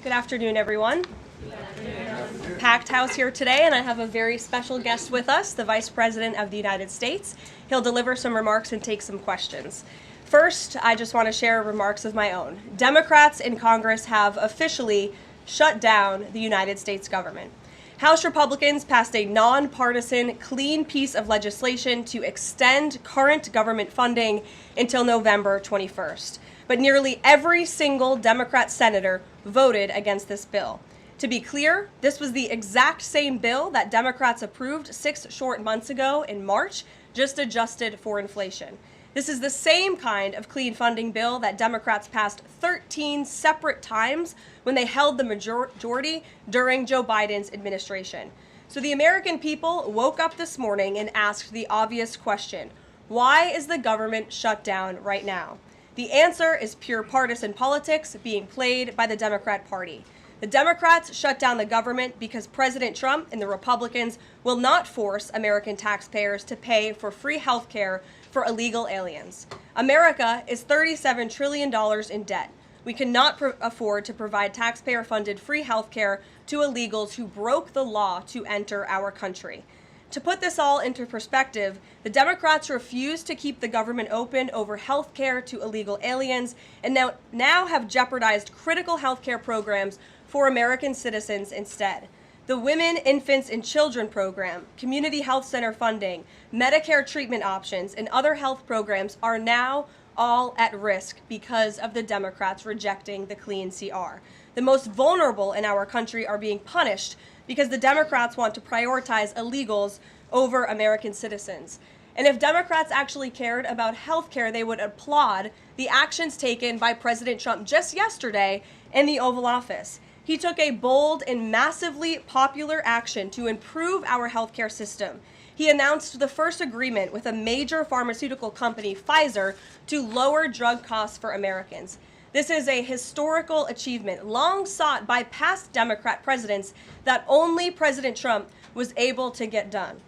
Good afternoon, everyone. Good afternoon. Packed house here today, and I have a very special guest with us, the Vice President of the United States. He'll deliver some remarks and take some questions. First, I just want to share remarks of my own. Democrats in Congress have officially shut down the United States government. House Republicans passed a nonpartisan, clean piece of legislation to extend current government funding until November 21st. But nearly every single Democrat senator voted against this bill. To be clear, this was the exact same bill that Democrats approved 6 short months ago in March, just adjusted for inflation. This is the same kind of clean funding bill that Democrats passed 13 separate times when they held the majority during Joe Biden's administration. So the American people woke up this morning and asked the obvious question: why is the government shut down right now? The answer is pure partisan politics being played by the Democrat Party. The Democrats shut down the government because President Trump and the Republicans will not force American taxpayers to pay for free health care for illegal aliens. America is $37 trillion in debt. We cannot afford to provide taxpayer-funded free health care to illegals who broke the law to enter our country. To put this all into perspective, the Democrats refused to keep the government open over health care to illegal aliens and now have jeopardized critical health care programs for American citizens instead. The Women, Infants, and Children program, community health center funding, Medicare treatment options, and other health programs are now all at risk because of the Democrats rejecting the clean CR. The most vulnerable in our country are being punished because the Democrats want to prioritize illegals over American citizens. And if Democrats actually cared about health care, they would applaud the actions taken by President Trump just yesterday in the Oval Office. He took a bold and massively popular action to improve our healthcare system. He announced the first agreement with a major pharmaceutical company, Pfizer, to lower drug costs for Americans. This is a historical achievement long sought by past Democrat presidents that only President Trump was able to get done.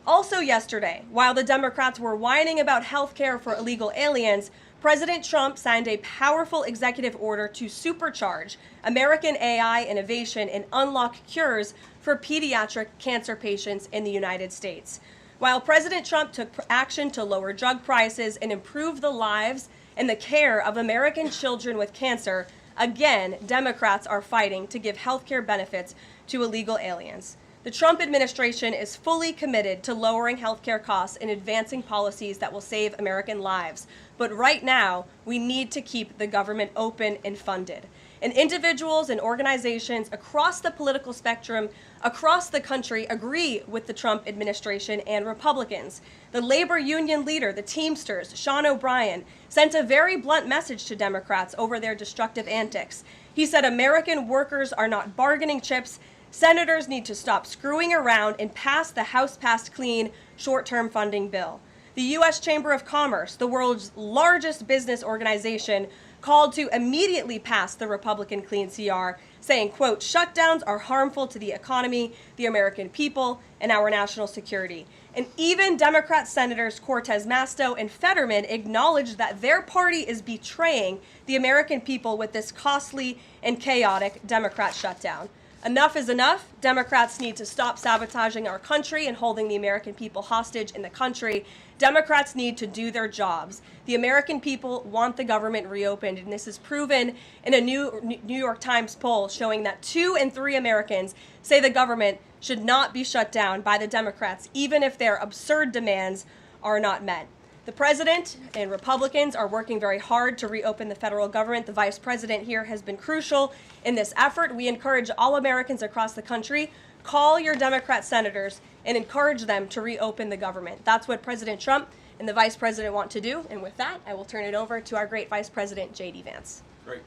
Also yesterday, while the Democrats were whining about health care for illegal aliens, President Trump signed a powerful executive order to supercharge American AI innovation and unlock cures for pediatric cancer patients in the United States. While President Trump took action to lower drug prices and improve the lives and the care of American children with cancer, again, Democrats are fighting to give health care benefits to illegal aliens. The Trump administration is fully committed to lowering health care costs and advancing policies that will save American lives. But right now, we need to keep the government open and funded. And individuals and organizations across the political spectrum, across the country, agree with the Trump administration and Republicans. The labor union leader, the Teamsters, Sean O'Brien, sent a very blunt message to Democrats over their destructive antics. He said American workers are not bargaining chips. Senators need to stop screwing around and pass the House-passed clean short-term funding bill. The U.S. Chamber of Commerce, the world's largest business organization, called to immediately pass the Republican clean CR, saying, quote, shutdowns are harmful to the economy, the American people, and our national security. And even Democrat Senators Cortez Masto and Fetterman acknowledged that their party is betraying the American people with this costly and chaotic Democrat shutdown. Enough is enough. Democrats need to stop sabotaging our country and holding the American people hostage in the country. Democrats need to do their jobs. The American people want the government reopened, and this is proven in a New York Times poll showing that 2 in 3 Americans say the government should not be shut down by the Democrats, even if their absurd demands are not met. The president and Republicans are working very hard to reopen the federal government. The vice president here has been crucial in this effort. We encourage all Americans across the country, call your Democrat senators and encourage them to reopen the government. That's what President Trump and the vice president want to do. And with that, I will turn it over to our great vice president, J.D. Vance. Great.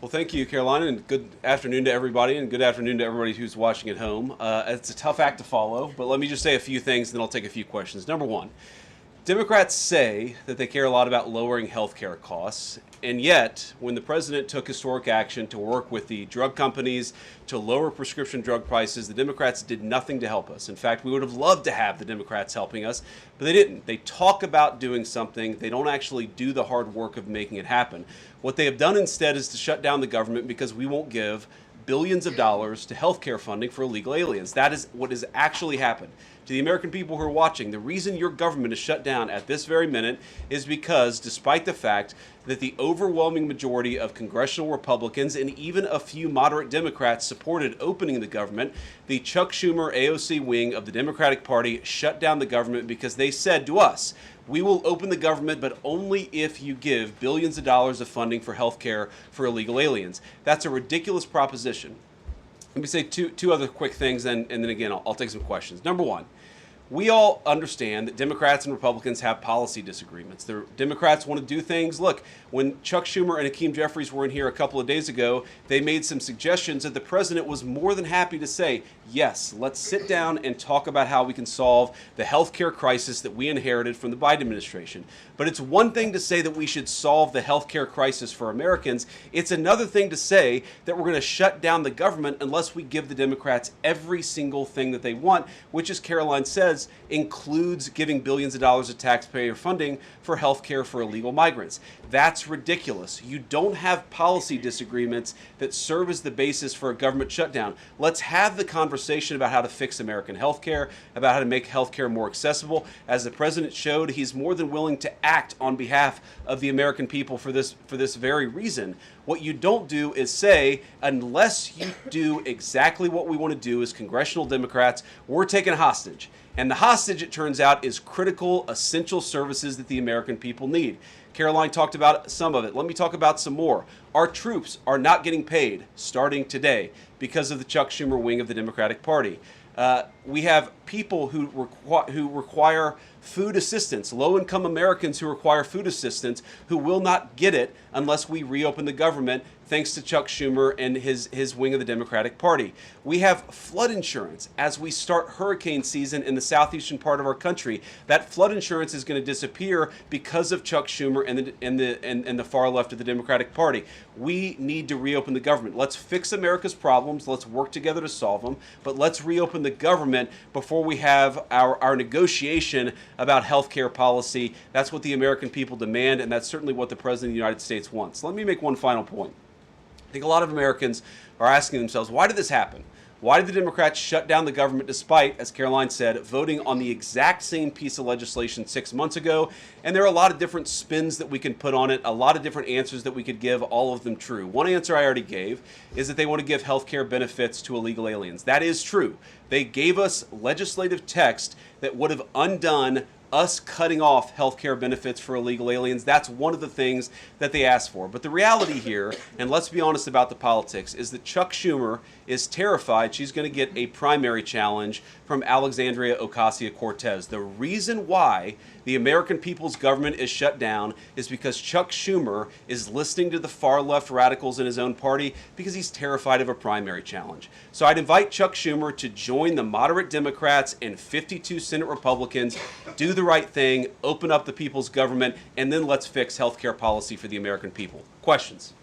Well, thank you, Caroline, and good afternoon to everybody, and good afternoon to everybody who's watching at home. It's a tough act to follow, but let me just say a few things, and then I'll take a few questions. Number one, Democrats say that they care a lot about lowering health care costs, and yet, when the president took historic action to work with the drug companies to lower prescription drug prices, the Democrats did nothing to help us. In fact, we would have loved to have the Democrats helping us, but they didn't. They talk about doing something. They don't actually do the hard work of making it happen. What they have done instead is to shut down the government because we won't give billions of dollars to healthcare funding for illegal aliens. That is what has actually happened. To the American people who are watching, the reason your government is shut down at this very minute is because, despite the fact that the overwhelming majority of congressional Republicans and even a few moderate Democrats supported opening the government, the Chuck Schumer AOC wing of the Democratic Party shut down the government because they said to us, we will open the government, but only if you give billions of dollars of funding for health care for illegal aliens. That's a ridiculous proposition. Let me say two other quick things, and then again, I'll take some questions. Number one, we all understand that Democrats and Republicans have policy disagreements. The Democrats want to do things. Look, when Chuck Schumer and Hakeem Jeffries were in here a couple of days ago, they made some suggestions that the president was more than happy to say, yes, let's sit down and talk about how we can solve the healthcare crisis that we inherited from the Biden administration. But it's one thing to say that we should solve the healthcare crisis for Americans. It's another thing to say that we're going to shut down the government unless we give the Democrats every single thing that they want, which, as Karoline says, includes giving billions of dollars of taxpayer funding for health care for illegal migrants. That's ridiculous. You don't have policy disagreements that serve as the basis for a government shutdown. Let's have the conversation about how to fix American health care, about how to make health care more accessible. As the president showed, he's more than willing to act on behalf of the American people for this very reason. What you don't do is say, unless you do exactly what we want to do as congressional Democrats, we're taking hostage. And the hostage, it turns out, is critical, essential services that the American people need. Karoline talked about some of it. Let me talk about some more. Our troops are not getting paid starting today because of the Chuck Schumer wing of the Democratic Party. We have people who require food assistance, low-income Americans who require food assistance, who will not get it unless we reopen the government, thanks to Chuck Schumer and his wing of the Democratic Party. We have flood insurance as we start hurricane season in the southeastern part of our country. That flood insurance is going to disappear because of Chuck Schumer and the far left of the Democratic Party. We need to reopen the government. Let's fix America's problems. Let's work together to solve them. But let's reopen the government before we have our negotiation about health care policy. That's what the American people demand, and that's certainly what the President of the United States wants. Let me make one final point. I think a lot of Americans are asking themselves, why did this happen? Why did the Democrats shut down the government despite, as Karoline said, voting on the exact same piece of legislation 6 months ago? And there are a lot of different spins that we can put on it, a lot of different answers that we could give, all of them true. One answer I already gave is that they want to give health care benefits to illegal aliens. That is true. They gave us legislative text that would have undone us cutting off health care benefits for illegal aliens. That's one of the things that they asked for. But the reality here, and let's be honest about the politics, is that Chuck Schumer is terrified she's going to get a primary challenge from Alexandria Ocasio-Cortez. The reason why the American people's government is shut down is because Chuck Schumer is listening to the far left radicals in his own party because he's terrified of a primary challenge. So I'd invite Chuck Schumer to join the moderate Democrats and 52 Senate Republicans, do the right thing, open up the people's government, and then let's fix health care policy for the American people. Questions?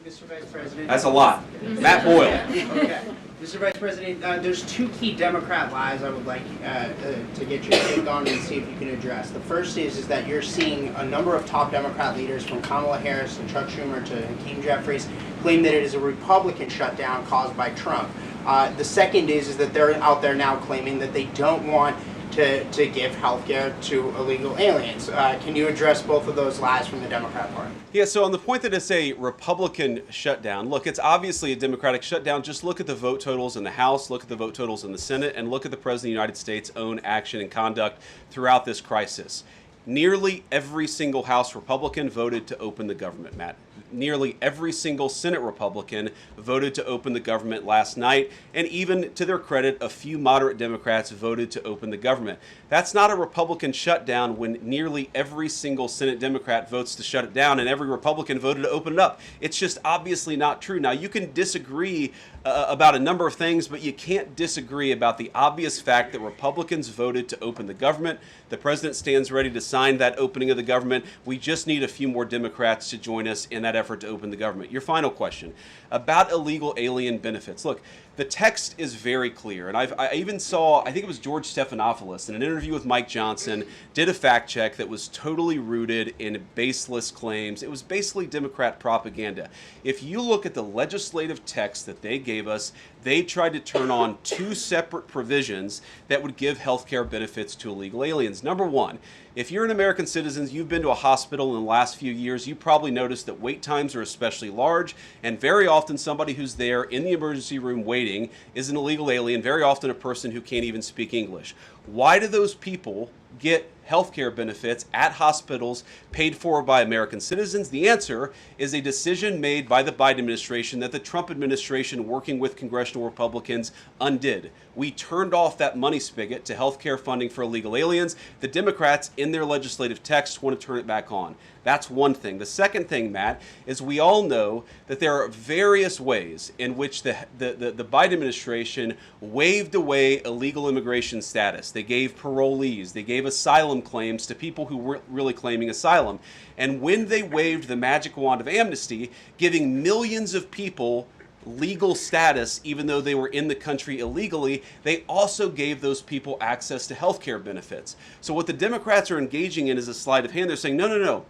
Mr. Vice President. That's a lot. Matt Boyle. Okay. Mr. Vice President, there's two key Democrat lies I would like to get your take on and see if you can address. The first is that you're seeing a number of top Democrat leaders, from Kamala Harris and Chuck Schumer to Hakeem Jeffries, claim that it is a Republican shutdown caused by Trump. The second is that they're out there now claiming that they don't want to give health care to illegal aliens. Can you address both of those lies from the Democrat Party? Yeah, so on the point that it's a Republican shutdown, look, it's obviously a Democratic shutdown. Just look at the vote totals in the House, look at the vote totals in the Senate, and look at the President of the United States' own action and conduct throughout this crisis. Nearly every single House Republican voted to open the government, Matt. Nearly every single Senate Republican voted to open the government last night, and even to their credit, a few moderate Democrats voted to open the government. That's not a Republican shutdown when nearly every single Senate Democrat votes to shut it down and every Republican voted to open it up. It's just obviously not true. Now, you can disagree about a number of things, but you can't disagree about the obvious fact that Republicans voted to open the government. The president stands ready to sign that opening of the government. We just need a few more Democrats to join us in that effort to open the government. Your final question about illegal alien benefits. Look, the text is very clear, and I even saw, I think it was George Stephanopoulos in an interview with Mike Johnson, did a fact check that was totally rooted in baseless claims. It was basically Democrat propaganda. If you look at the legislative text that they gave us, they tried to turn on two separate provisions that would give health care benefits to illegal aliens. Number one, if you're an American citizen, you've been to a hospital in the last few years, you probably noticed that wait times are especially large, and very often somebody who's there in the emergency room waiting is an illegal alien, very often a person who can't even speak English. Why do those people get health care benefits at hospitals paid for by American citizens? The answer is a decision made by the Biden administration that the Trump administration, working with congressional Republicans, undid. We turned off that money spigot to health care funding for illegal aliens. The Democrats, in their legislative text, want to turn it back on. That's one thing. The second thing, Matt, is we all know that there are various ways in which the Biden administration waved away illegal immigration status. They gave parolees, they gave asylum claims to people who weren't really claiming asylum. And when they waved the magic wand of amnesty, giving millions of people legal status even though they were in the country illegally, they also gave those people access to health care benefits. So what the Democrats are engaging in is a sleight of hand. They're saying, no, no, no.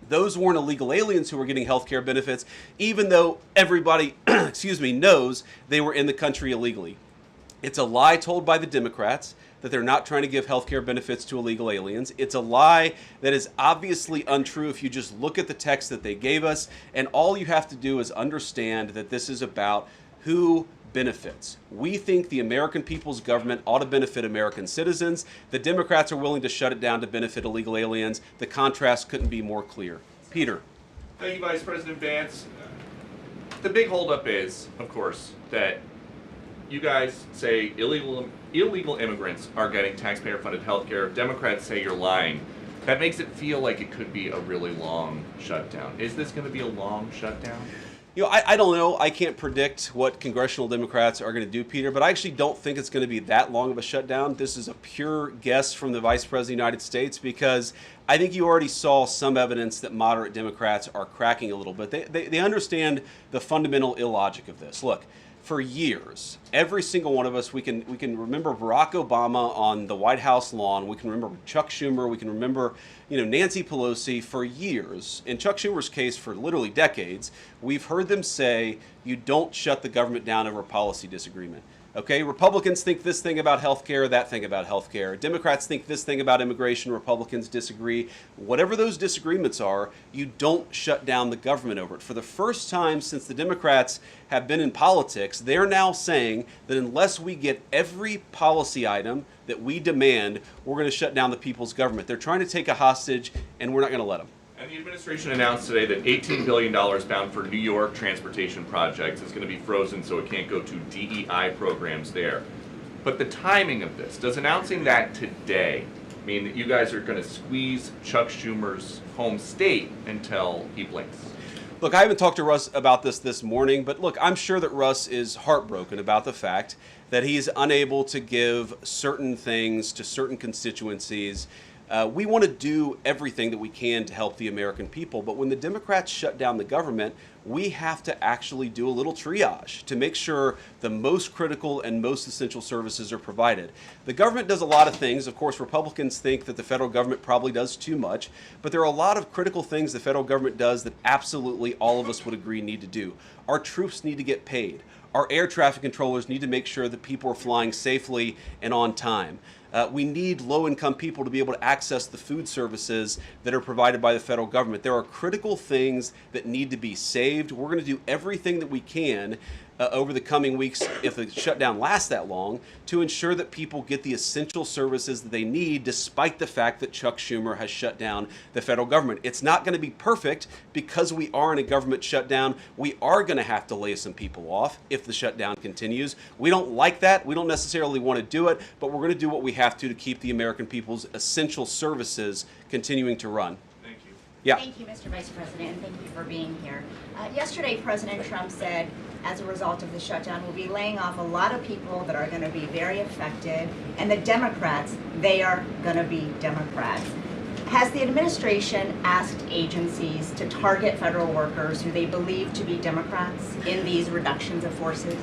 Those weren't illegal aliens who were getting health care benefits, even though everybody, knows they were in the country illegally. It's a lie told by the Democrats that they're not trying to give health care benefits to illegal aliens. It's a lie that is obviously untrue if you just look at the text that they gave us, and all you have to do is understand that this is about who benefits. We think the American people's government ought to benefit American citizens. The Democrats are willing to shut it down to benefit illegal aliens. The contrast couldn't be more clear. Peter. Thank you, Vice President Vance. The big holdup is, of course, that you guys say illegal immigrants are getting taxpayer-funded health care. Democrats say you're lying. That makes it feel like it could be a really long shutdown. Is this going to be a long shutdown? You know, I don't know. I can't predict what congressional Democrats are going to do, Peter, but I actually don't think it's going to be that long of a shutdown. This is a pure guess from the Vice President of the United States because I think you already saw some evidence that moderate Democrats are cracking a little bit. They understand the fundamental illogic of this. Look, for years, every single one of us, we can remember Barack Obama on the White House lawn. We can remember Chuck Schumer. We can remember, Nancy Pelosi for years. In Chuck Schumer's case, for literally decades, we've heard them say, you don't shut the government down over a policy disagreement. Okay, Republicans think this thing about health care, that thing about health care. Democrats think this thing about immigration, Republicans disagree. Whatever those disagreements are, you don't shut down the government over it. For the first time since the Democrats have been in politics, they're now saying that unless we get every policy item that we demand, we're going to shut down the people's government. They're trying to take a hostage, and we're not going to let them. And the administration announced today that $18 billion bound for New York transportation projects is going to be frozen so it can't go to DEI programs there. But the timing of this, does announcing that today mean that you guys are going to squeeze Chuck Schumer's home state until he blinks? Look, I haven't talked to Russ about this morning, but look, I'm sure that Russ is heartbroken about the fact that he's unable to give certain things to certain constituencies. We want to do everything that we can to help the American people, but when the Democrats shut down the government, we have to actually do a little triage to make sure the most critical and most essential services are provided. The government does a lot of things. Of course, Republicans think that the federal government probably does too much, but there are a lot of critical things the federal government does that absolutely all of us would agree need to do. Our troops need to get paid. Our air traffic controllers need to make sure that people are flying safely and on time. We need low-income people to be able to access the food services that are provided by the federal government. There are critical things that need to be saved. We're going to do everything that we can over the coming weeks, if the shutdown lasts that long, to ensure that people get the essential services that they need, despite the fact that Chuck Schumer has shut down the federal government. It's not going to be perfect because we are in a government shutdown. We are going to have to lay some people off if the shutdown continues. We don't like that. We don't necessarily want to do it, but we're going to do what we have to keep the American people's essential services continuing to run. Thank you. Yeah. Thank you, Mr. Vice President, and thank you for being here. Yesterday, President Trump said as a result of the shutdown, will be laying off a lot of people that are going to be very affected, and the Democrats, they are going to be Democrats. Has the administration asked agencies to target federal workers who they believe to be Democrats in these reductions of forces?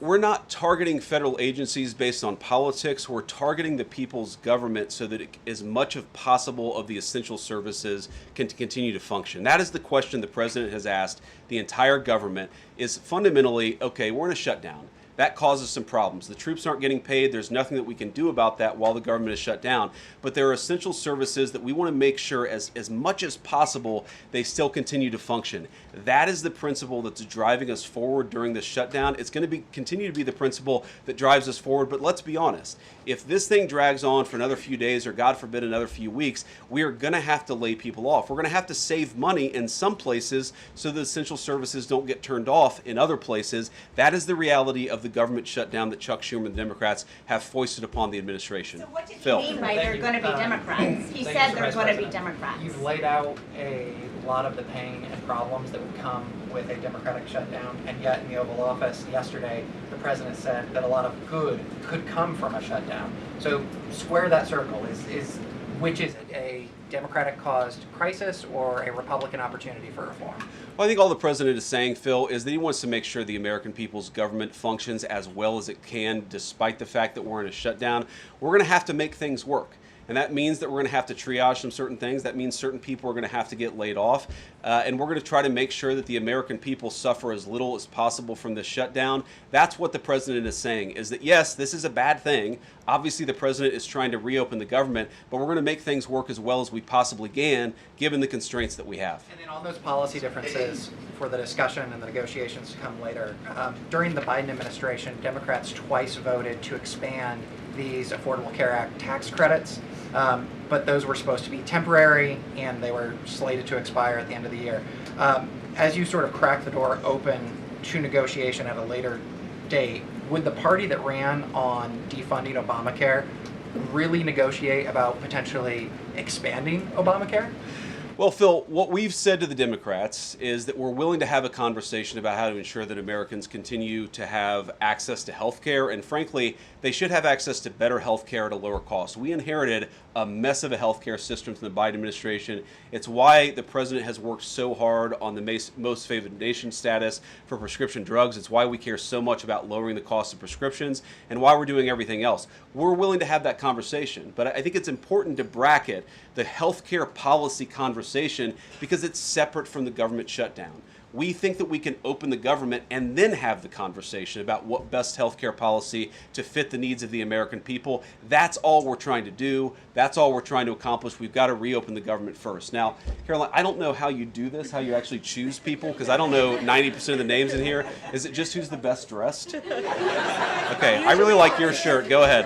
We're not targeting federal agencies based on politics. We're targeting the people's government so that as much as possible of the essential services can continue to function. That is the question the president has asked the entire government, is fundamentally, okay, we're in a shutdown. That causes some problems. The troops aren't getting paid. There's nothing that we can do about that while the government is shut down. But there are essential services that we want to make sure as much as possible they still continue to function. That is the principle that's driving us forward during this shutdown. It's going to continue to be the principle that drives us forward. But let's be honest. If this thing drags on for another few days or, God forbid, another few weeks, we are going to have to lay people off. We're going to have to save money in some places so the essential services don't get turned off in other places. That is the reality of the government shutdown that Chuck Schumer and the Democrats have foisted upon the administration. So what did Phil. he mean by they're going to be Democrats? He said they're going to be Democrats. You've laid out a lot of the pain and problems that would come with a Democratic shutdown, and yet in the Oval Office yesterday, the president said that a lot of good could come from a shutdown. So square that circle. Which is it, a Democratic-caused crisis or a Republican opportunity for reform? Well, I think all the president is saying, Phil, is that he wants to make sure the American people's government functions as well as it can, despite the fact that we're in a shutdown. We're going to have to make things work. And that means that we're going to have to triage some certain things. That means certain people are going to have to get laid off. And we're going to try to make sure that the American people suffer as little as possible from this shutdown. That's what the president is saying, is that, yes, this is a bad thing. Obviously, the president is trying to reopen the government, but we're going to make things work as well as we possibly can, given the constraints that we have. And then on those policy differences for the discussion and the negotiations to come later, during the Biden administration, Democrats twice voted to expand these Affordable Care Act tax credits. But those were supposed to be temporary, and they were slated to expire at the end of the year. As you sort of crack the door open to negotiation at a later date, would the party that ran on defunding Obamacare really negotiate about potentially expanding Obamacare? Well, Phil, what we've said to the Democrats is that we're willing to have a conversation about how to ensure that Americans continue to have access to health care, and frankly, they should have access to better health care at a lower cost. We inherited a mess of a health care system from the Biden administration. It's why the president has worked so hard on the most favored nation status for prescription drugs. It's why we care so much about lowering the cost of prescriptions and why we're doing everything else. We're willing to have that conversation, but I think it's important to bracket the health care policy conversation because it's separate from the government shutdown. We think that we can open the government and then have the conversation about what best healthcare policy to fit the needs of the American people. That's all we're trying to do. That's all we're trying to accomplish. We've got to reopen the government first. Now, Caroline, I don't know how you do this, how you actually choose people, because I don't know 90% of the names in here. Is it just who's the best dressed? Okay, I really like your shirt. Go ahead.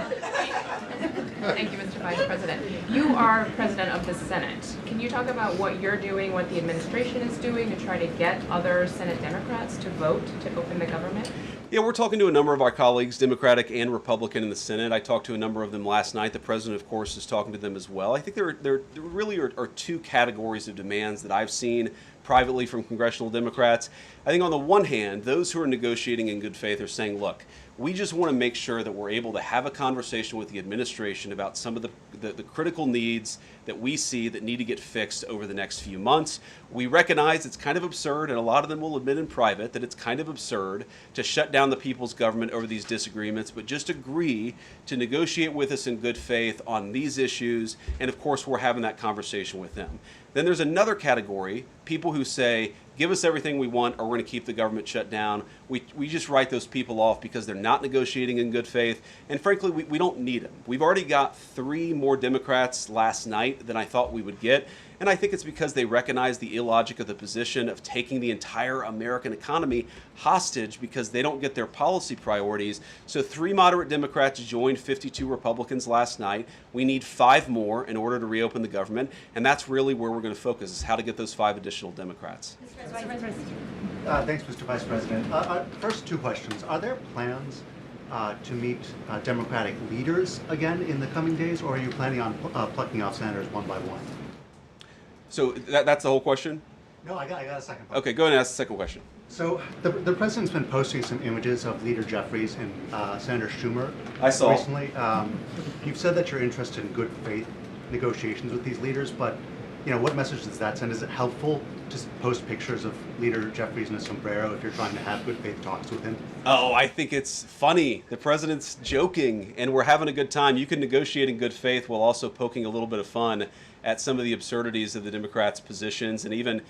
Thank you, Mr. Vice President. You are President of the Senate. Can you talk about what you're doing, what the administration is doing to try to get other Senate Democrats to vote to open the government? Yeah, we're talking to a number of our colleagues, Democratic and Republican, in the Senate. I talked to a number of them last night. The president, of course, is talking to them as well. I think there really are two categories of demands that I've seen privately from congressional Democrats. I think on the one hand, those who are negotiating in good faith are saying, look, we just want to make sure that we're able to have a conversation with the administration about some of the critical needs that we see that need to get fixed over the next few months. We recognize it's kind of absurd, and a lot of them will admit in private that it's kind of absurd to shut down the people's government over these disagreements, but just agree to negotiate with us in good faith on these issues, and of course we're having that conversation with them. Then there's another category, people who say, give us everything we want or we're going to keep the government shut down. We just write those people off because they're not negotiating in good faith. And frankly, we don't need them. We've already got 3 more Democrats last night than I thought we would get. And I think it's because they recognize the illogic of the position of taking the entire American economy hostage because they don't get their policy priorities. So 3 moderate Democrats joined 52 Republicans last night. We need 5 more in order to reopen the government. And that's really where we're going to focus, is how to get those 5 additional Democrats. Thanks, Mr. Vice President. First 2 questions. Are there plans to meet Democratic leaders again in the coming days, or are you planning on plucking off senators one by one? So that's the whole question? No, I got a second part. Okay, go ahead and ask the second question. So the president's been posting some images of Leader Jeffries and Senator Schumer. I saw. Recently. You've said that you're interested in good faith negotiations with these leaders, but what message does that send? Is it helpful to post pictures of Leader Jeffries in a sombrero if you're trying to have good faith talks with him? Oh, I think it's funny. The president's joking, and we're having a good time. You can negotiate in good faith while also poking a little bit of fun at some of the absurdities of the Democrats' positions, and even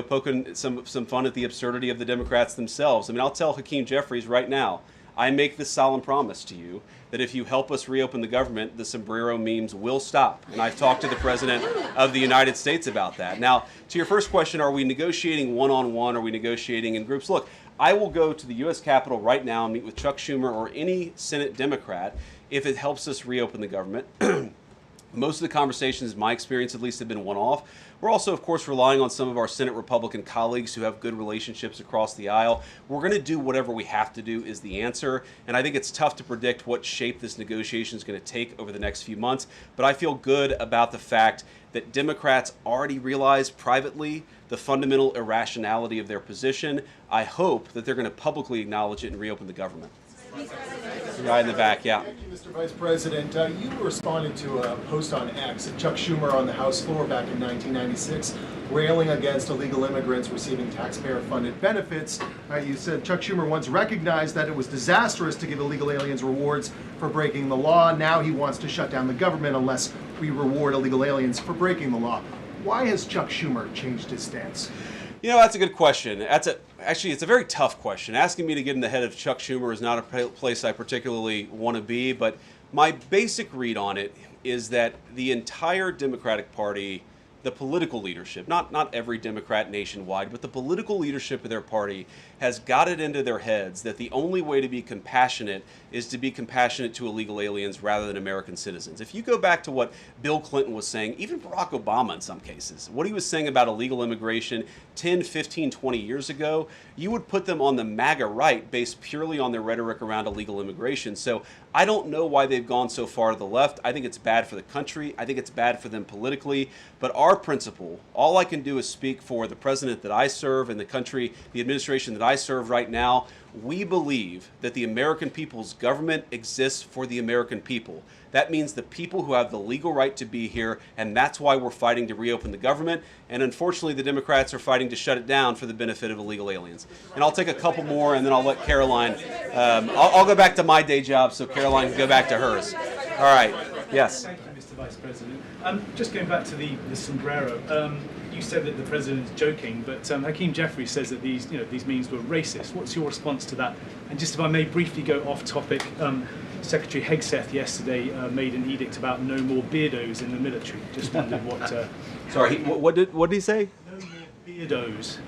poking some fun at the absurdity of the Democrats themselves. I mean, I'll tell Hakeem Jeffries right now, I make this solemn promise to you that if you help us reopen the government, the sombrero memes will stop. And I've talked to the President of the United States about that. Now, to your first question, are we negotiating one-on-one? Are we negotiating in groups? Look, I will go to the U.S. Capitol right now and meet with Chuck Schumer or any Senate Democrat if it helps us reopen the government. Most of the conversations, in my experience at least, have been one-off. We're also, of course, relying on some of our Senate Republican colleagues who have good relationships across the aisle. We're going to do whatever we have to do is the answer. And I think it's tough to predict what shape this negotiation is going to take over the next few months. But I feel good about the fact that Democrats already realize privately the fundamental irrationality of their position. I hope that they're going to publicly acknowledge it and reopen the government. Right in the back, yeah. Thank you, Mr. Vice President. You responded to a post on X of Chuck Schumer on the House floor back in 1996, railing against illegal immigrants receiving taxpayer-funded benefits. You said Chuck Schumer once recognized that it was disastrous to give illegal aliens rewards for breaking the law. Now he wants to shut down the government unless we reward illegal aliens for breaking the law. Why has Chuck Schumer changed his stance? That's a good question. Actually, it's a very tough question. Asking me to get in the head of Chuck Schumer is not a place I particularly want to be, but my basic read on it is that the entire Democratic Party, the political leadership, not every Democrat nationwide, but the political leadership of their party has got it into their heads that the only way to be compassionate is to be compassionate to illegal aliens rather than American citizens. If you go back to what Bill Clinton was saying, even Barack Obama in some cases, what he was saying about illegal immigration 10, 15, 20 years ago, you would put them on the MAGA right based purely on their rhetoric around illegal immigration. So I don't know why they've gone so far to the left. I think it's bad for the country. I think it's bad for them politically. But our principle, all I can do is speak for the president that I serve and the country, the administration that I serve right now. We believe that the American people's government exists for the American people. That means the people who have the legal right to be here, and that's why we're fighting to reopen the government. And unfortunately, the Democrats are fighting to shut it down for the benefit of illegal aliens. And I'll take a couple more, and then I'll let Karoline. I'll go back to my day job so Karoline can go back to hers. All right. Yes. Thank you, Mr. Vice President. Just going back to the sombrero. You said that the president is joking, but Hakeem Jeffries says that these memes were racist. What's your response to that? And just if I may briefly go off topic, Secretary Hegseth yesterday made an edict about no more beardos in the military. Just wondered what. Sorry, what did he say? No more beardos.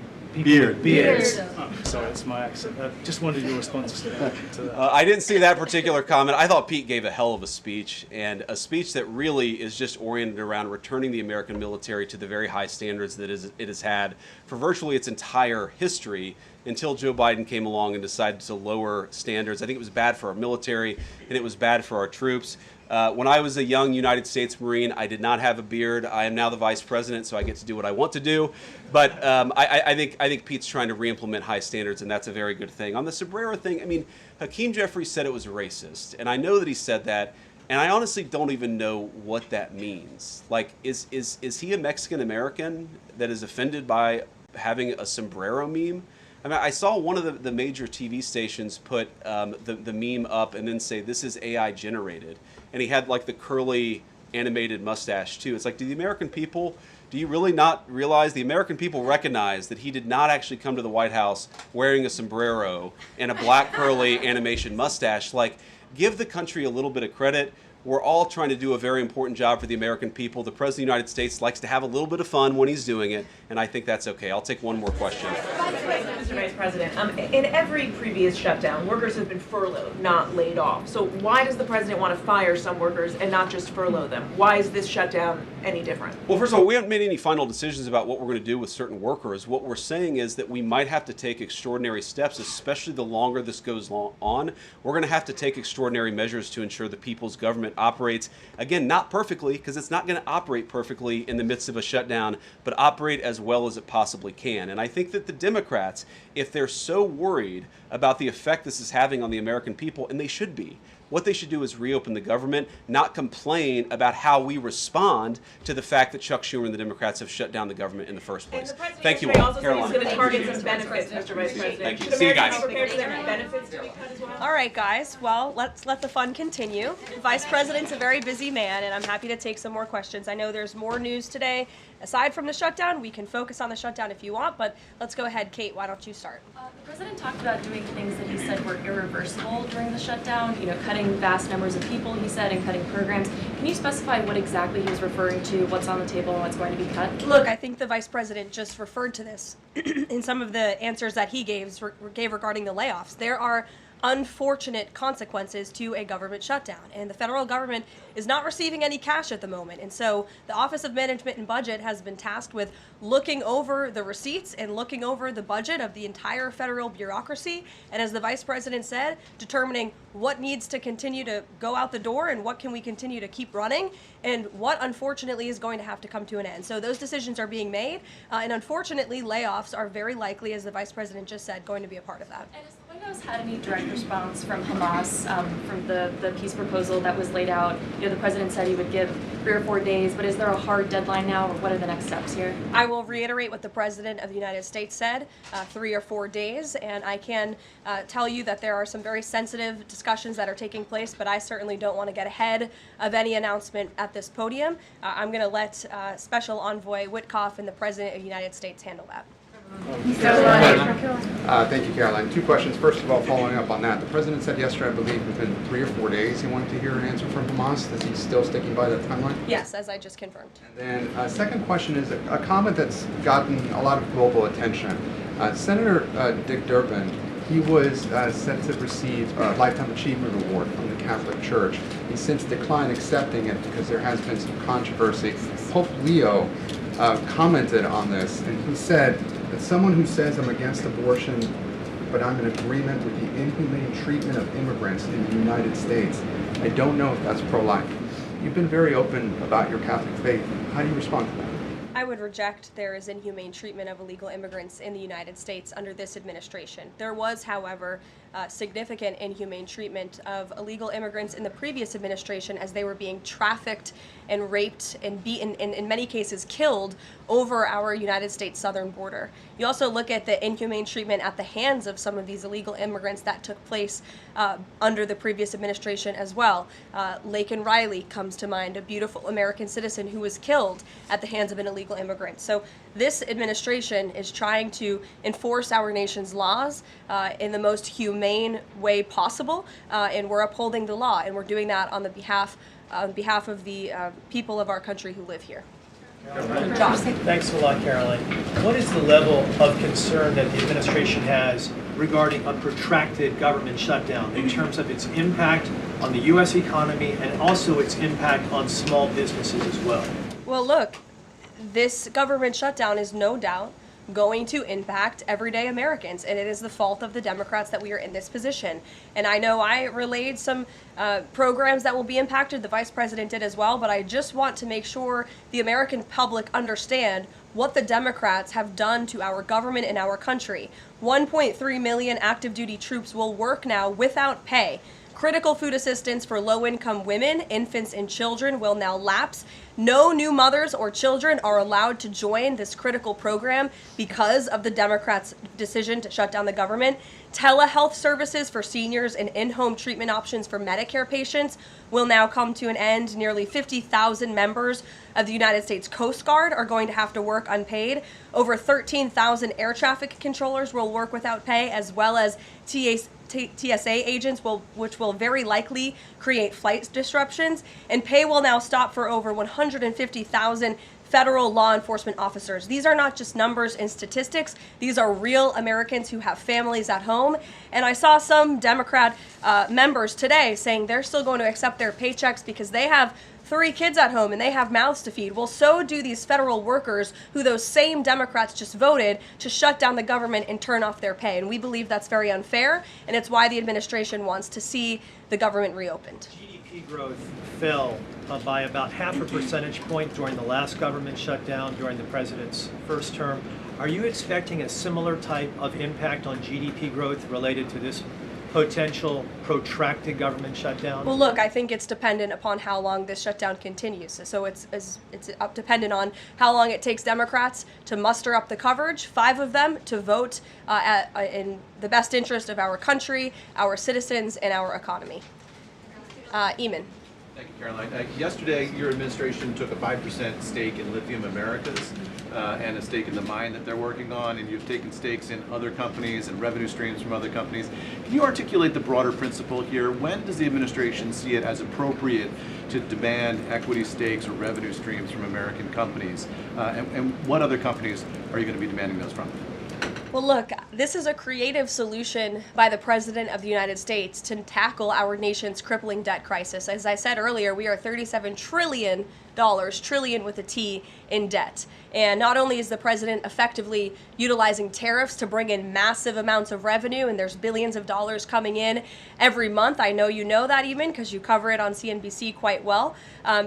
Beard. Beards. Oh, sorry, that's my accent. Just wondered your response to that. I didn't see that particular comment. I thought Pete gave a hell of a speech, and a speech that really is just oriented around returning the American military to the very high standards that it has had for virtually its entire history until Joe Biden came along and decided to lower standards. I think it was bad for our military, and it was bad for our troops. When I was a young United States Marine, I did not have a beard. I am now the vice president, so I get to do what I want to do. But I think Pete's trying to re-implement high standards, and that's a very good thing. On the sombrero thing, I mean, Hakeem Jeffries said it was racist, and I know that he said that, and I honestly don't even know what that means. Like, is he a Mexican American that is offended by having a sombrero meme? I mean, I saw one of the major TV stations put the meme up and then say, this is AI generated. And he had like the curly animated mustache too. It's like, do you really not realize the American people recognize that he did not actually come to the White House wearing a sombrero and a black curly animation mustache? Like, give the country a little bit of credit. We're all trying to do a very important job for the American people. The President of the United States likes to have a little bit of fun when he's doing it, and I think that's okay. I'll take one more question. Mr. Vice President, in every previous shutdown, workers have been furloughed, not laid off. So why does the President want to fire some workers and not just furlough them? Why is this shutdown any different? Well, first of all, we haven't made any final decisions about what we're going to do with certain workers. What we're saying is that we might have to take extraordinary steps, especially the longer this goes on. We're going to have to take extraordinary measures to ensure the people's government operates, again, not perfectly, because it's not going to operate perfectly in the midst of a shutdown, but operate as well as it possibly can. And I think that the Democrats, if they're so worried about the effect this is having on the American people, and they should be, what they should do is reopen the government, not complain about how we respond to the fact that Chuck Schumer and the Democrats have shut down the government in the first place. Thank you all. Also said he's going to target some benefits, Mr. Vice President. Thank you. Should See you Americans guys. be prepared for their benefits to be cut as well? All right, guys. Well, let's let the fun continue. Vice President's a very busy man, and I'm happy to take some more questions. I know there's more news today. Aside from the shutdown, we can focus on the shutdown if you want, but let's go ahead. Kate, why don't you start? The president talked about doing things that he said were irreversible during the shutdown, cutting vast numbers of people, he said, and cutting programs. Can you specify what exactly he was referring to, what's on the table, and what's going to be cut? Look, I think the Vice President just referred to this in some of the answers that he gave regarding the layoffs. There are unfortunate consequences to a government shutdown, and the federal government is not receiving any cash at the moment, and so the Office of Management and Budget has been tasked with looking over the receipts and looking over the budget of the entire federal bureaucracy, and as the Vice President said, determining what needs to continue to go out the door and what can we continue to keep running, and what unfortunately is going to have to come to an end. So those decisions are being made, and unfortunately layoffs are very likely, as the Vice President just said, going to be a part of that. And has the White House had any direct response from Hamas, from the peace proposal that was laid out? The president said he would give 3 or 4 days, but is there a hard deadline now, or what are the next steps here? I will reiterate what the President of the United States said, 3 or 4 days, and I can tell you that there are some very sensitive discussions that are taking place, but I certainly don't want to get ahead of any announcement at this podium. I'm going to let Special Envoy Witkoff and the President of the United States handle that. Thank you, Caroline. 2 questions. First of all, following up on that, the president said yesterday, I believe, within 3 or 4 days he wanted to hear an answer from Hamas. Is he still sticking by that timeline? Yes, as I just confirmed. And then second question is a comment that's gotten a lot of global attention. Senator Dick Durbin, he was set to receive a Lifetime Achievement Award from the Catholic Church. He's since declined accepting it because there has been some controversy. Pope Leo commented on this, and he said that someone who says I'm against abortion, but I'm in agreement with the inhumane treatment of immigrants in the United States, I don't know if that's pro-life. You've been very open about your Catholic faith. How do you respond to that? I would reject there is inhumane treatment of illegal immigrants in the United States under this administration. There was, however, significant inhumane treatment of illegal immigrants in the previous administration as they were being trafficked and raped and beaten, and in many cases killed, over our United States southern border. You also look at the inhumane treatment at the hands of some of these illegal immigrants that took place under the previous administration as well. Laken Riley comes to mind, a beautiful American citizen who was killed at the hands of an illegal immigrant. So this administration is trying to enforce our nation's laws in the most humane way possible, and we're upholding the law, and we're doing that on behalf of the people of our country who live here. Josh. Thanks a lot, Caroline. What is the level of concern that the administration has regarding a protracted government shutdown in terms of its impact on the U.S. economy and also its impact on small businesses as well? Well, look, this government shutdown is no doubt going to impact everyday Americans, and it is the fault of the Democrats that we are in this position. And I know I relayed some programs that will be impacted, the Vice President did as well, but I just want to make sure the American public understand what the Democrats have done to our government and our country. 1.3 million active duty troops will work now without pay. Critical food assistance for low-income women, infants, and children will now lapse. No new mothers or children are allowed to join this critical program because of the Democrats' decision to shut down the government. Telehealth services for seniors and in-home treatment options for Medicare patients will now come to an end. Nearly 50,000 members of the United States Coast Guard are going to have to work unpaid. Over 13,000 air traffic controllers will work without pay, as well as TSA agents, which will very likely create flight disruptions. And pay will now stop for over 150,000 federal law enforcement officers. These are not just numbers and statistics. These are real Americans who have families at home. And I saw some Democrat members today saying they're still going to accept their paychecks because they have 3 kids at home and they have mouths to feed. Well, so do these federal workers who those same Democrats just voted to shut down the government and turn off their pay. And we believe that's very unfair, and it's why the administration wants to see the government reopened. GDP GDP growth fell by about half a percentage point during the last government shutdown during the president's first term. Are you expecting a similar type of impact on GDP growth related to this potential protracted government shutdown? Well, look, I think it's dependent upon how long this shutdown continues. So it's dependent on how long it takes Democrats to muster up the coverage, 5 of them, to vote in the best interest of our country, our citizens, and our economy. Eamon. Thank you, Caroline. Yesterday, your administration took a 5% stake in Lithium Americas and a stake in the mine that they're working on, and you've taken stakes in other companies and revenue streams from other companies. Can you articulate the broader principle here? When does the administration see it as appropriate to demand equity stakes or revenue streams from American companies? And what other companies are you going to be demanding those from? Well, look, this is a creative solution by the President of the United States to tackle our nation's crippling debt crisis. As I said earlier, we are $37 trillion, trillion with a T, in debt. And not only is the president effectively utilizing tariffs to bring in massive amounts of revenue, and there's billions of dollars coming in every month. I know you know that, even because you cover it on CNBC quite well.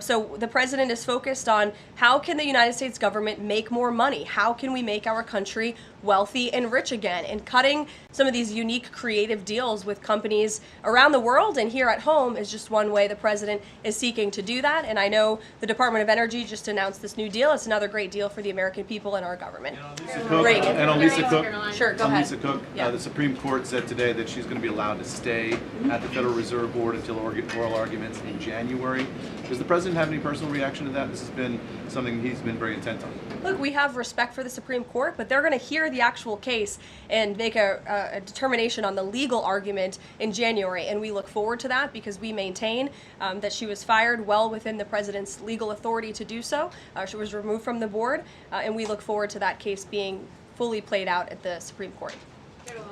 So the president is focused on how can the United States government make more money? How can we make our country wealthy and rich again? And cutting some of these unique creative deals with companies around the world and here at home is just one way the president is seeking to do that. And I know the Department of Energy just announced this new deal. It's another great deal for the American people and our government. And on Lisa Cook, Sure, go ahead. Lisa Cook, Yeah. the Supreme Court said today that she's going to be allowed to stay at the Federal Reserve Board until oral arguments in January. Does the president have any personal reaction to that? This has been something he's been very intent on. Look, we have respect for the Supreme Court, but they're going to hear the actual case and make a determination on the legal argument in January. And we look forward to that because we maintain that she was fired well within the president's legal authority to do so. She was removed from the board, and we look forward to that case being fully played out at the Supreme Court.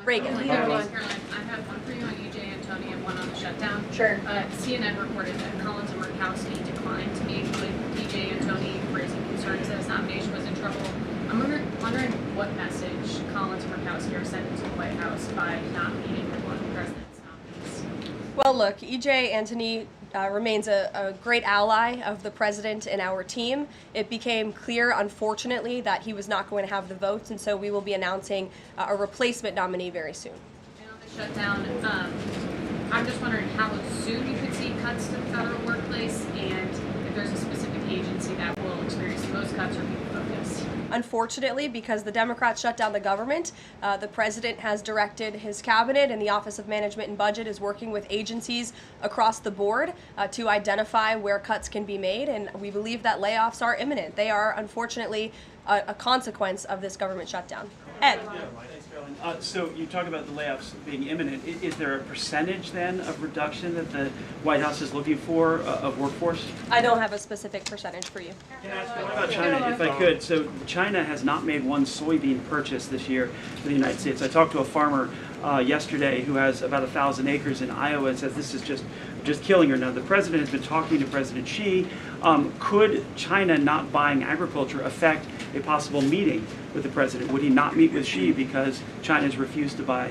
Reagan. Caroline, I have one for you on EJ and Tony and one on the shutdown. Sure. CNN reported that Collins and Murkowski declined to meet with EJ and Tony, raising concerns that his nomination was in trouble. I'm wondering what message Collins and Murkowski are sending to the White House by not meeting with one of the president's nominees. Well, look, EJ Antony remains a great ally of the president and our team. It became clear, unfortunately, that he was not going to have the votes, and so we will be announcing a replacement nominee very soon. And on the shutdown, I'm just wondering how soon you could see cuts to the federal workplace, and if there's a specific agency that will experience the most cuts or be the focus. Unfortunately, because the Democrats shut down the government, the president has directed his cabinet, and the Office of Management and Budget is working with agencies across the board to identify where cuts can be made, and we believe that layoffs are imminent. They are, unfortunately, a consequence of this government shutdown. Ed. So you talk about the layoffs being imminent. Is there a percentage then of reduction that the White House is looking for of workforce? I don't have a specific percentage for you. What about China, if I could? So China has not made one soybean purchase this year for the United States. I talked to a farmer yesterday who has about 1,000 acres in Iowa and says this is just killing her. Now, the president has been talking to President Xi. Could China not buying agriculture affect a possible meeting with the president? Would he not meet with Xi because China has refused to buy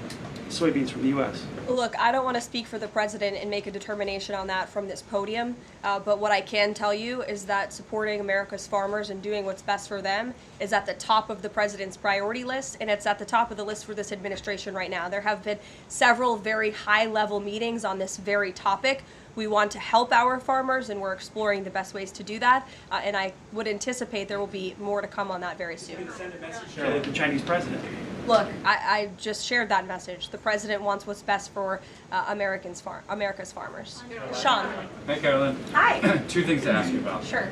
soybeans from the U.S.? Look, I don't want to speak for the president and make a determination on that from this podium, but what I can tell you is that supporting America's farmers and doing what's best for them is at the top of the president's priority list, and it's at the top of the list for this administration right now. There have been several very high-level meetings on this very topic. We want to help our farmers, and we're exploring the best ways to do that, and I would anticipate there will be more to come on that very soon. To the Chinese president. Look, I just shared that message. The president wants what's best for America's farmers. Sean. Hi, Caroline. Hi. 2 things to ask you about. Sure.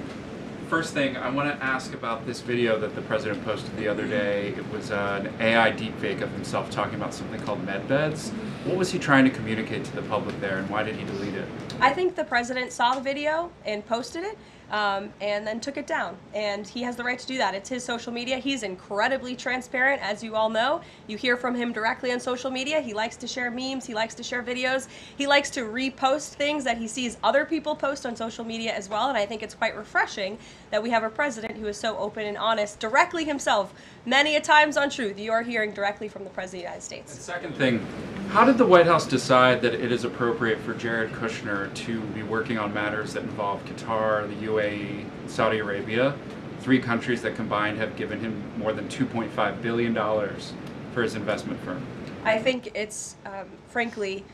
First thing, I want to ask about this video that the president posted the other day. It was an AI deepfake of himself talking about something called med beds. What was he trying to communicate to the public there, and why did he delete it? I think the president saw the video and posted it, and then took it down. And he has the right to do that. It's his social media. He's incredibly transparent, as you all know. You hear from him directly on social media. He likes to share memes. He likes to share videos. He likes to repost things that he sees other people post on social media as well. And I think it's quite refreshing that we have a president who is so open and honest directly himself, many a times on Truth. You are hearing directly from the President of the United States. The second thing, How did the White House decide that it is appropriate for Jared Kushner to be working on matters that involve Qatar, the UAE, Saudi Arabia, 3 countries that combined have given him more than $2.5 billion for his investment firm? I think it's frankly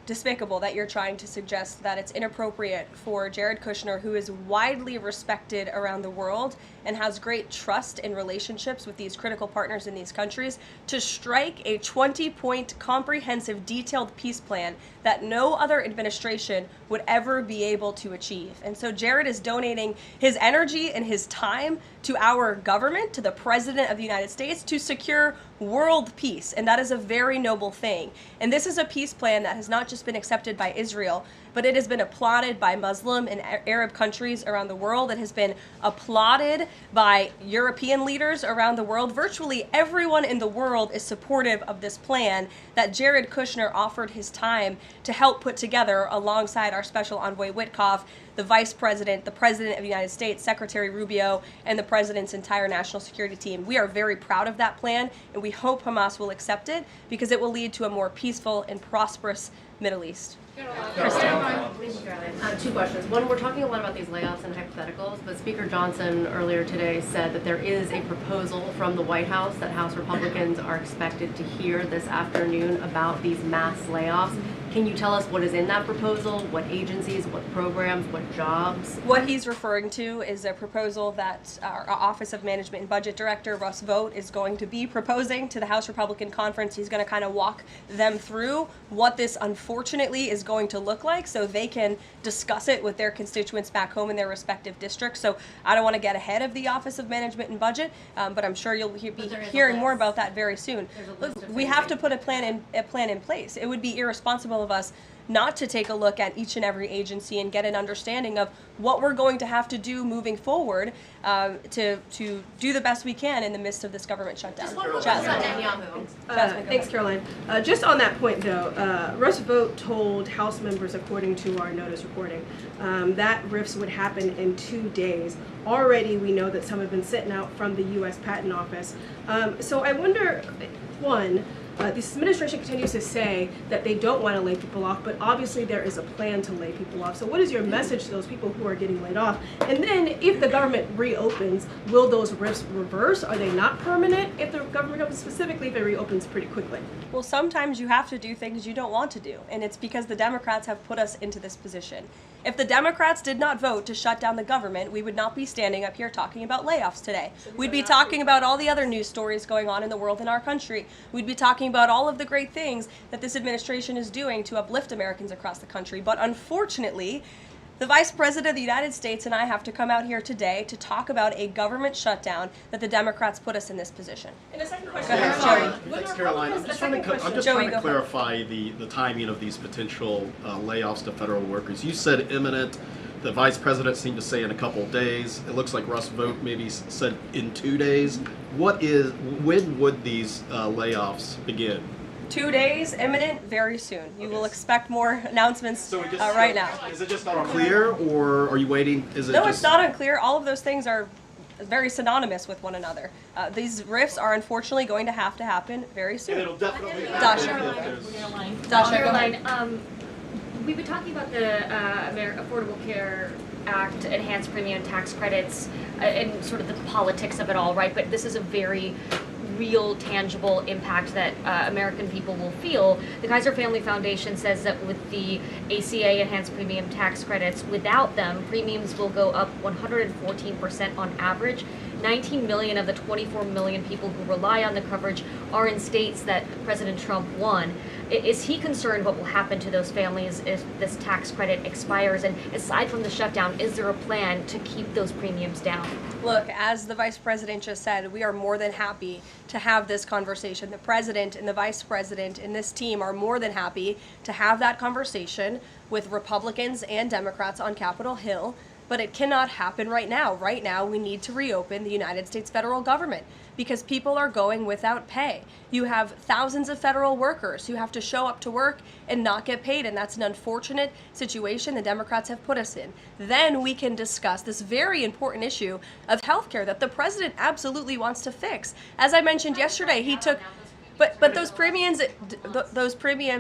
despicable that you're trying to suggest that it's inappropriate for Jared Kushner, who is widely respected around the world and has great trust in relationships with these critical partners in these countries, to strike a 20-point comprehensive detailed peace plan that no other administration would ever be able to achieve. And so Jared is donating his energy and his time to our government, to the President of the United States, to secure world peace. And that is a very noble thing. And this is a peace plan that has not just been accepted by Israel, but it has been applauded by Muslim and Arab countries around the world. It has been applauded by European leaders around the world. Virtually everyone in the world is supportive of this plan that Jared Kushner offered his time to help put together alongside our special envoy Witkoff, the Vice President, the President of the United States, Secretary Rubio, and the President's entire national security team. We are very proud of that plan, and we hope Hamas will accept it because it will lead to a more peaceful and prosperous Middle East. Two questions. One, we're talking a lot about these layoffs and hypotheticals, but Speaker Johnson earlier today said that there is a proposal from the White House that House Republicans are expected to hear this afternoon about these mass layoffs. Can you tell us what is in that proposal? What agencies, what programs, what jobs? What he's referring to is a proposal that our Office of Management and Budget Director, Russ Vought, is going to be proposing to the House Republican Conference. He's going to kind of walk them through what this unfortunately is going to look like so they can discuss it with their constituents back home in their respective districts. So I don't want to get ahead of the Office of Management and Budget, but I'm sure you'll be hearing more about that very soon. Look, we have to put a plan in place. It would be irresponsible of us not to take a look at each and every agency and get an understanding of what we're going to have to do moving forward to do the best we can in the midst of this government shutdown. Thanks, Caroline. Just on that point, though, Russ Vought told House members, according to our notice reporting, that RIFs would happen in 2 days. Already, we know that some have been sitting out from the U.S. Patent Office. So I wonder, one, this administration continues to say that they don't want to lay people off, but obviously there is a plan to lay people off. So what is your message to those people who are getting laid off? And then if the government reopens, will those RIFs reverse? Are they not permanent if the government reopens, specifically if it reopens pretty quickly? Well, sometimes you have to do things you don't want to do, and it's because the Democrats have put us into this position. If the Democrats did not vote to shut down the government, we would not be standing up here talking about layoffs today. We'd be talking about all the other news stories going on in the world in our country. We'd be talking about all of the great things that this administration is doing to uplift Americans across the country. But unfortunately, the Vice President of the United States and I have to come out here today to talk about a government shutdown that the Democrats put us in this position. And a second question. Go ahead, Joey. Thanks, Caroline. I'm just trying to clarify the timing of these potential layoffs to federal workers. You said imminent. The Vice President seemed to say in a couple of days. It looks like Russ Vought maybe said in 2 days. When would these layoffs begin? 2 days, imminent, very soon. You will expect more announcements right now. Is it just not unclear, or are you waiting? No, it's not unclear. All of those things are very synonymous with one another. These RIFs are unfortunately going to happen very soon. And it'll definitely Caroline, we've been talking about the Affordable Care Act, enhanced premium tax credits, and sort of the politics of it all, right? But this is a very real, tangible impact that American people will feel. The Kaiser Family Foundation says that with the ACA enhanced premium tax credits, without them, premiums will go up 114% on average. 19 million of the 24 million people who rely on the coverage are in states that President Trump won. Is he concerned what will happen to those families if this tax credit expires? And aside from the shutdown, is there a plan to keep those premiums down? Look, as the Vice President just said, we are more than happy to have this conversation. The President and the Vice President and this team are more than happy to have that conversation with Republicans and Democrats on Capitol Hill. But it cannot happen right now. Right now, we need to reopen the United States federal government because people are going without pay. You have thousands of federal workers who have to show up to work and not get paid, and that's an unfortunate situation the Democrats have put us in. Then we can discuss this very important issue of healthcare that the president absolutely wants to fix. As I mentioned yesterday, he took But those premiums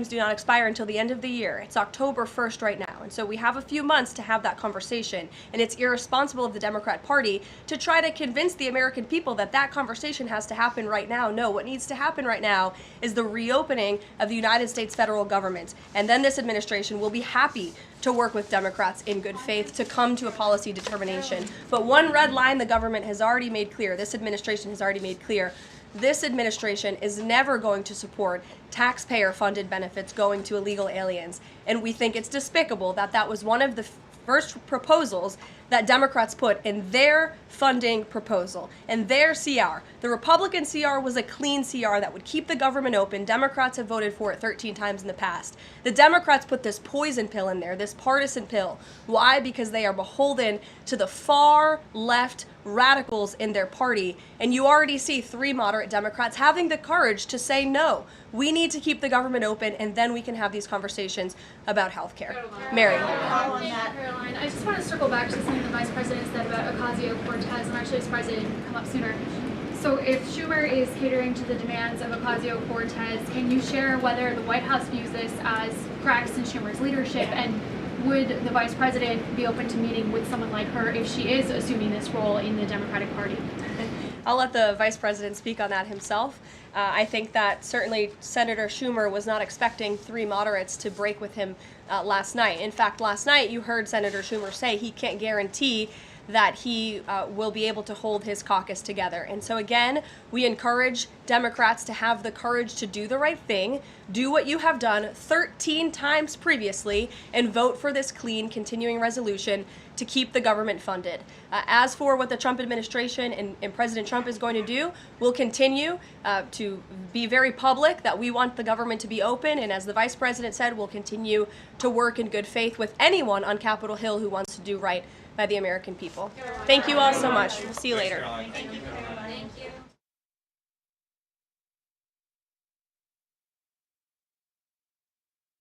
do not expire until the end of the year. It's October 1st right now. And so we have a few months to have that conversation. And it's irresponsible of the Democrat Party to try to convince the American people that that conversation has to happen right now. No, what needs to happen right now is the reopening of the United States federal government. And then this administration will be happy to work with Democrats in good faith to come to a policy determination. But one red line the government has already made clear, this administration has already made clear, this administration is never going to support taxpayer-funded benefits going to illegal aliens. And we think it's despicable that that was one of the first proposals that Democrats put in their funding proposal, in their CR. The Republican CR was a clean CR that would keep the government open. Democrats have voted for it 13 times in the past. The Democrats put this poison pill in there, this partisan pill. Why? Because they are beholden to the far left radicals in their party. And you already see 3 moderate Democrats having the courage to say no. We need to keep the government open, and then we can have these conversations about health care. Mary. Thank you, Caroline. I just want to circle back to something the Vice President said about Ocasio-Cortez. I'm actually surprised it didn't come up sooner. So if Schumer is catering to the demands of Ocasio-Cortez, can you share whether the White House views this as cracks in Schumer's leadership? And would the Vice President be open to meeting with someone like her if she is assuming this role in the Democratic Party? I'll let the Vice President speak on that himself. I think that certainly Senator Schumer was not expecting 3 moderates to break with him last night. In fact, last night you heard Senator Schumer say he can't guarantee that he will be able to hold his caucus together. And so again, we encourage Democrats to have the courage to do the right thing, do what you have done 13 times previously, and vote for this clean continuing resolution to keep the government funded. As for what the Trump administration and President Trump is going to do, we'll continue to be very public that we want the government to be open, and as the Vice President said, we'll continue to work in good faith with anyone on Capitol Hill who wants to do right by the American people. Thank you all so much. We'll see you later. Thank you.